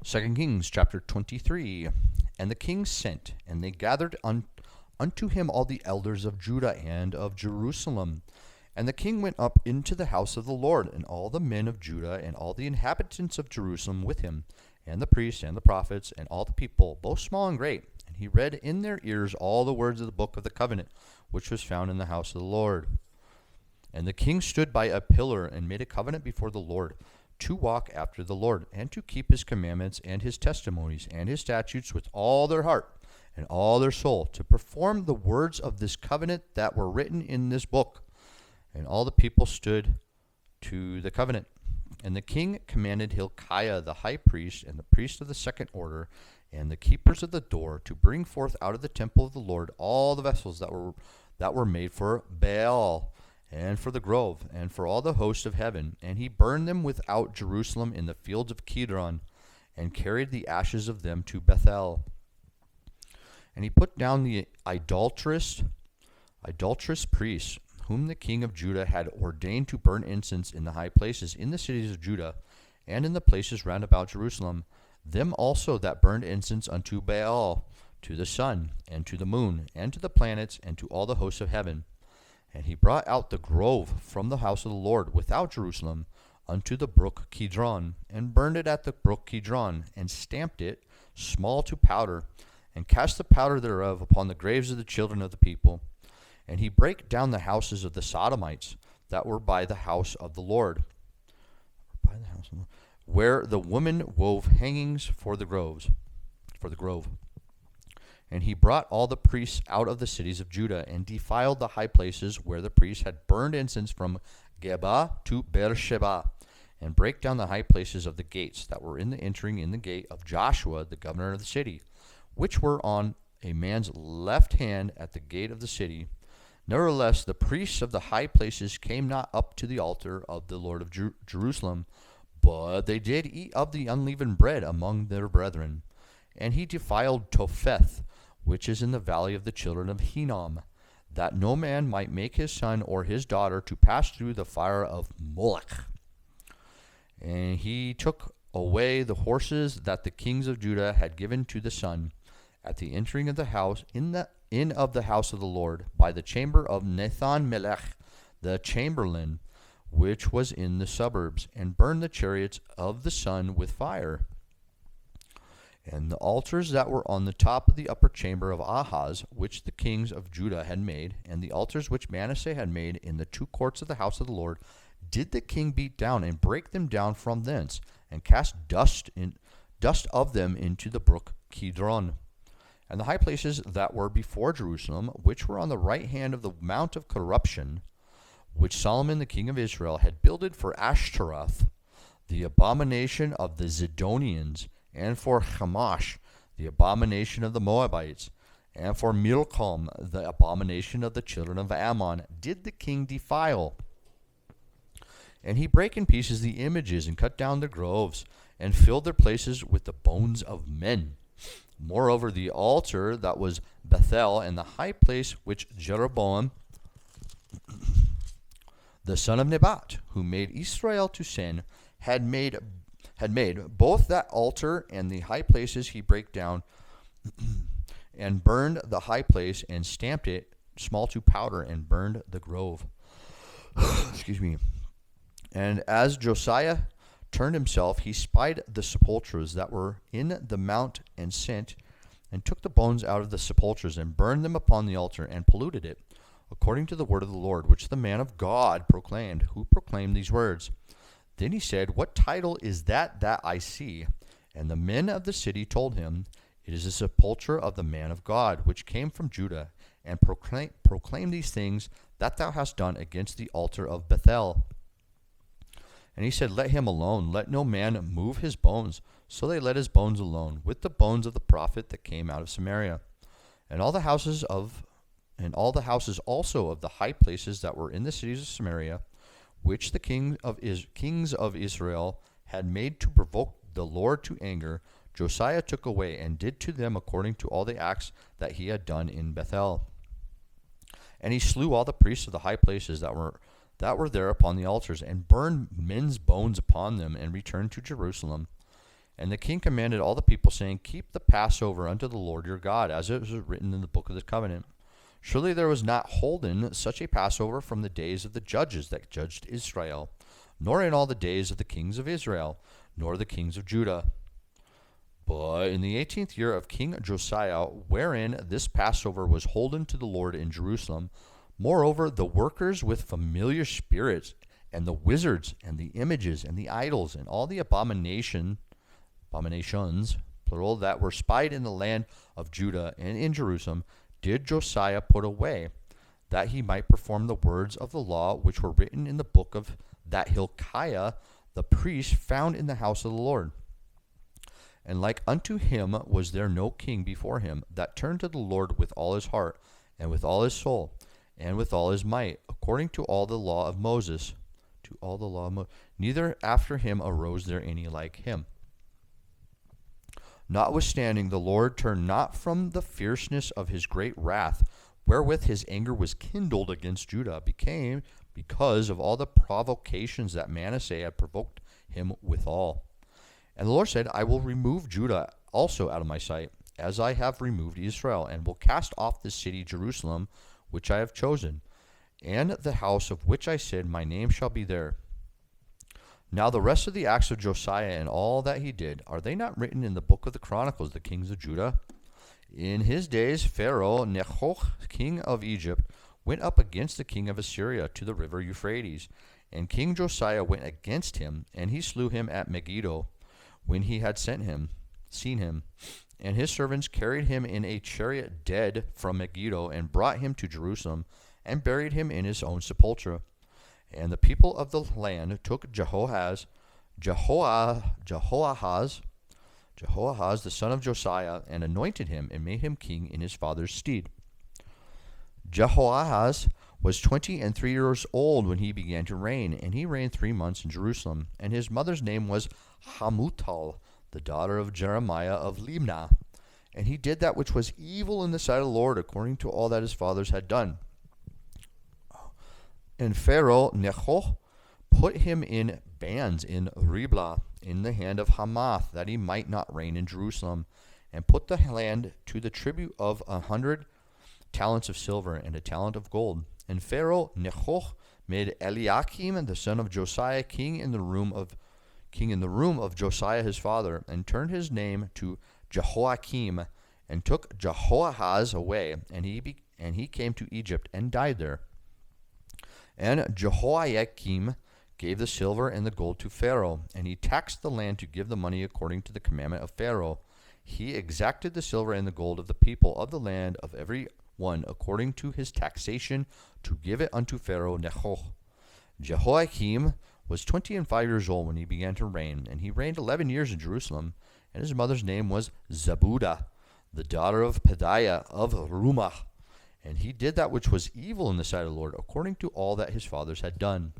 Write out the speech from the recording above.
2 Kings chapter 23. And the king sent, and they gathered unto him all the elders of Judah and of Jerusalem. And the king went up into the house of the Lord, and all the men of Judah and all the inhabitants of Jerusalem with him, and the priests and the prophets and all the people, both small and great. And he read in their ears all the words of the book of the covenant, which was found in the house of the Lord. And the king stood by a pillar and made a covenant before the Lord, to walk after the Lord, and to keep his commandments and his testimonies and his statutes with all their heart and all their soul, to perform the words of this covenant that were written in this book. And all the people stood to the covenant. And the king commanded Hilkiah the high priest, and the priests of the second order, and the keepers of the door, to bring forth out of the temple of the Lord all the vessels that were made for Baal, and for the grove, and for all the host of heaven. And he burned them without Jerusalem in the fields of Kidron, and carried the ashes of them to Bethel. And he put down the idolatrous priests, whom the king of Judah had ordained to burn incense in the high places in the cities of Judah, and in the places round about Jerusalem, them also that burned incense unto Baal, to the sun, and to the moon, and to the planets, and to all the hosts of heaven. And he brought out the grove from the house of the Lord without Jerusalem unto the brook Kidron, and burned it at the brook Kidron, and stamped it small to powder, and cast the powder thereof upon the graves of the children of the people. And he brake down the houses of the Sodomites that were by the house of the Lord, where the women wove hangings for the grove. And he brought all the priests out of the cities of Judah, and defiled the high places where the priests had burned incense from Geba to Beersheba, and brake down the high places of the gates that were in the entering in the gate of Joshua the governor of the city, which were on a man's left hand at the gate of the city. Nevertheless, the priests of the high places came not up to the altar of the Lord of Jerusalem, but they did eat of the unleavened bread among their brethren. And he defiled Topheth, which is in the valley of the children of Hinnom, that no man might make his son or his daughter to pass through the fire of Moloch. And he took away the horses that the kings of Judah had given to the sun at the entering of the house, in of the house of the Lord, by the chamber of Nathan-melech, the chamberlain, which was in the suburbs, and burned the chariots of the sun with fire. And the altars that were on the top of the upper chamber of Ahaz, which the kings of Judah had made, and the altars which Manasseh had made in the two courts of the house of the Lord, did the king beat down, and break them down from thence, and cast dust of them into the brook Kidron. And the high places that were before Jerusalem, which were on the right hand of the mount of corruption, which Solomon the king of Israel had builded for Ashtaroth, the abomination of the Zidonians, and for Chemosh, the abomination of the Moabites, and for Milcom, the abomination of the children of Ammon, did the king defile. And he brake in pieces the images, and cut down the groves, and filled their places with the bones of men. Moreover, the altar that was Bethel, and the high place which Jeroboam, the son of Nebat, who made Israel to sin, had made both that altar and the high places he brake down, and burned the high place, and stamped it small to powder, and burned the grove. Excuse me. And as Josiah turned himself, he spied the sepulchres that were in the mount, and sent, and took the bones out of the sepulchres, and burned them upon the altar, and polluted it, according to the word of the Lord, which the man of God proclaimed, who proclaimed these words. Then he said, What title is that I see? And the men of the city told him, It is a sepulchre of the man of God, which came from Judah, and proclaim these things that thou hast done against the altar of Bethel. And he said, Let him alone, let no man move his bones. So they let his bones alone, with the bones of the prophet that came out of Samaria. And all the houses also of the high places that were in the cities of Samaria, which the kings of Israel had made to provoke the Lord to anger, Josiah took away, and did to them according to all the acts that he had done in Bethel. And he slew all the priests of the high places that were there upon the altars, and burned men's bones upon them, and returned to Jerusalem. And the king commanded all the people, saying, Keep the Passover unto the Lord your God, as it was written in the book of the covenant. Surely there was not holden such a Passover from the days of the judges that judged Israel, nor in all the days of the kings of Israel, nor the kings of Judah. But in the 18th year of King Josiah, wherein this Passover was holden to the Lord in Jerusalem, moreover, the workers with familiar spirits, and the wizards, and the images, and the idols, and all the abominations, plural, that were spied in the land of Judah and in Jerusalem, did Josiah put away, that he might perform the words of the law which were written in the book of that Hilkiah the priest found in the house of the Lord. And like unto him was there no king before him that turned to the Lord with all his heart, and with all his soul, and with all his might, according to all the law of Moses. Neither after him arose there any like him. Notwithstanding, the Lord turned not from the fierceness of his great wrath, wherewith his anger was kindled against Judah, because of all the provocations that Manasseh had provoked him withal. And the Lord said, I will remove Judah also out of my sight, as I have removed Israel, and will cast off this city Jerusalem, which I have chosen, and the house of which I said, My name shall be there. Now the rest of the acts of Josiah and all that he did, are they not written in the book of the Chronicles of the kings of Judah? In his days Pharaoh Necho, king of Egypt, went up against the king of Assyria to the river Euphrates. And King Josiah went against him, and he slew him at Megiddo, when he had seen him. And his servants carried him in a chariot dead from Megiddo, and brought him to Jerusalem, and buried him in his own sepulchre. And the people of the land took Jehoahaz, the son of Josiah, and anointed him, and made him king in his father's stead. Jehoahaz was 23 years old when he began to reign, and he reigned 3 months in Jerusalem. And his mother's name was Hamutal, the daughter of Jeremiah of Libnah. And he did that which was evil in the sight of the Lord, according to all that his fathers had done. And Pharaoh Necho put him in bands in Riblah, in the hand of Hamath, that he might not reign in Jerusalem, and put the land to the tribute of 100 talents of silver and a talent of gold. And Pharaoh Necho made Eliakim, the son of Josiah, king in the room of Josiah his father, and turned his name to Jehoiakim, and took Jehoahaz away, and he came to Egypt and died there. And Jehoiakim gave the silver and the gold to Pharaoh, and he taxed the land to give the money according to the commandment of Pharaoh. He exacted the silver and the gold of the people of the land of every one according to his taxation, to give it unto Pharaoh Necho. Jehoiakim was 25 years old when he began to reign, and he reigned 11 years in Jerusalem, and his mother's name was Zebudah, the daughter of Pedaiah of Rumah. And he did that which was evil in the sight of the Lord, according to all that his fathers had done.